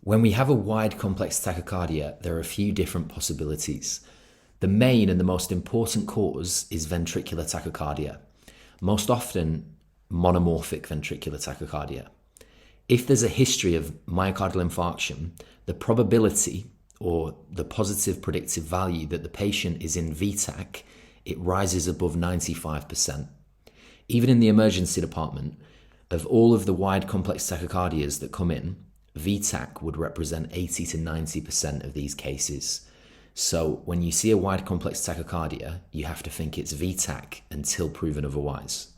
When we have a wide complex tachycardia, there are a few different possibilities. The main and the most important cause is ventricular tachycardia, most often monomorphic ventricular tachycardia. If there's a history of myocardial infarction, the probability or the positive predictive value that the patient is in VTAC, it rises above 95%. Even in the emergency department, of all of the wide complex tachycardias that come in, VTAC would represent 80 to 90% of these cases. So when you see a wide complex tachycardia, you have to think it's VTAC until proven otherwise.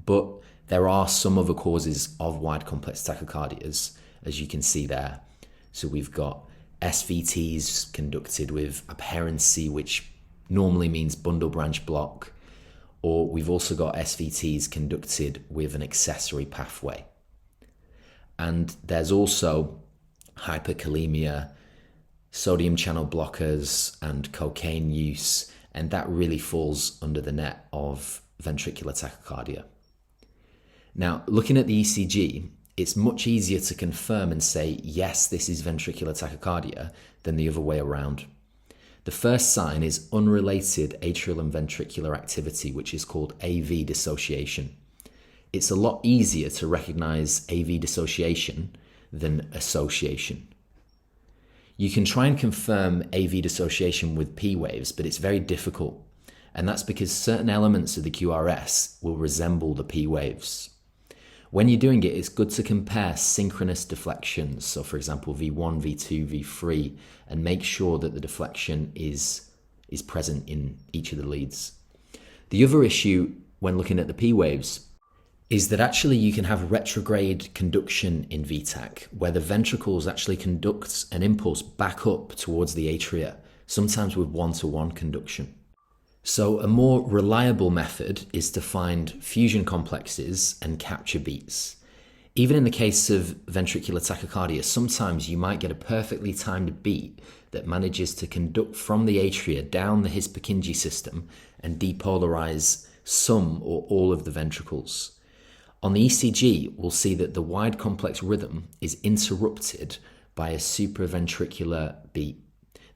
But there are some other causes of wide complex tachycardias, as you can see there. So we've got SVTs conducted with aberrancy, which normally means bundle branch block, or we've also got SVTs conducted with an accessory pathway. And there's also hyperkalemia, sodium channel blockers, and cocaine use, and that really falls under the net of ventricular tachycardia. Now, looking at the ECG, it's much easier to confirm and say, yes, this is ventricular tachycardia than the other way around. The first sign is unrelated atrial and ventricular activity, which is called AV dissociation. It's a lot easier to recognize AV dissociation than association. You can try and confirm AV dissociation with P waves, but it's very difficult. And that's because certain elements of the QRS will resemble the P waves. When you're doing it, it's good to compare synchronous deflections. So for example, V1, V2, V3, and make sure that the deflection is present in each of the leads. The other issue when looking at the P waves is that actually you can have retrograde conduction in VTAC, where the ventricles actually conduct an impulse back up towards the atria, sometimes with one-to-one conduction. So a more reliable method is to find fusion complexes and capture beats. Even in the case of ventricular tachycardia, sometimes you might get a perfectly timed beat that manages to conduct from the atria down the his Purkinje system and depolarize some or all of the ventricles. On the ECG, we'll see that the wide complex rhythm is interrupted by a supraventricular beat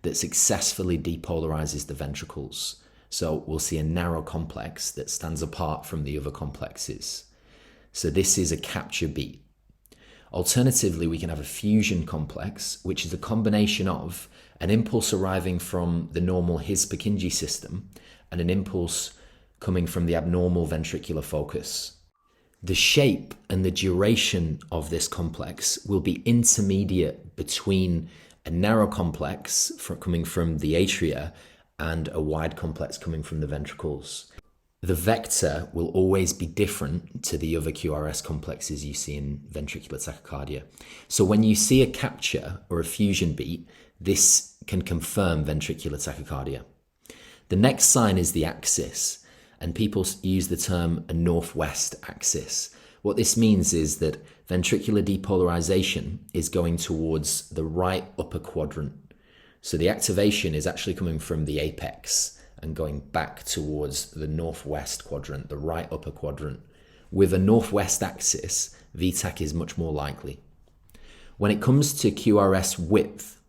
that successfully depolarizes the ventricles. So we'll see a narrow complex that stands apart from the other complexes. So this is a capture beat. Alternatively, we can have a fusion complex, which is a combination of an impulse arriving from the normal his Purkinje system and an impulse coming from the abnormal ventricular focus. The shape and the duration of this complex will be intermediate between a narrow complex coming from the atria and a wide complex coming from the ventricles. The vector will always be different to the other QRS complexes you see in ventricular tachycardia. So when you see a capture or a fusion beat, this can confirm ventricular tachycardia. The next sign is the axis. And people use the term a northwest axis. What this means is that ventricular depolarization is going towards the right upper quadrant. So the activation is actually coming from the apex and going back towards the northwest quadrant, the right upper quadrant. With a northwest axis, VTAC is much more likely. When it comes to QRS width,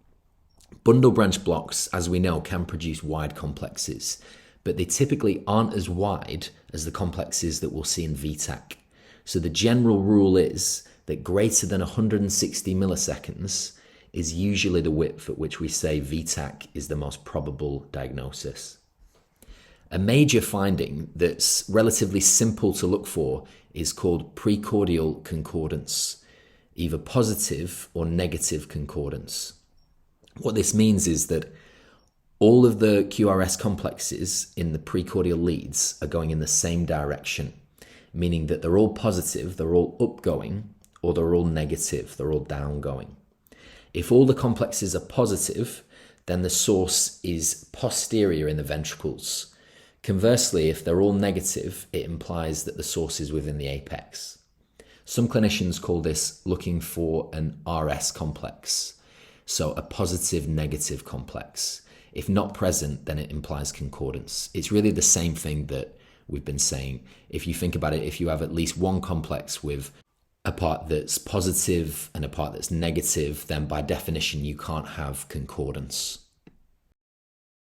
bundle branch blocks, as we know, can produce wide complexes, but they typically aren't as wide as the complexes that we'll see in VTAC. So the general rule is that greater than 160 milliseconds is usually the width at which we say VTAC is the most probable diagnosis. A major finding that's relatively simple to look for is called precordial concordance, either positive or negative concordance. What this means is that all of the QRS complexes in the precordial leads are going in the same direction, meaning that they're all positive, they're all upgoing, or they're all negative, they're all downgoing. If all the complexes are positive, then the source is posterior in the ventricles. Conversely, if they're all negative, it implies that the source is within the apex. Some clinicians call this looking for an RS complex, so a positive-negative complex. If not present, then it implies concordance. It's really the same thing that we've been saying. If you think about it, if you have at least one complex with a part that's positive and a part that's negative, then by definition you can't have concordance.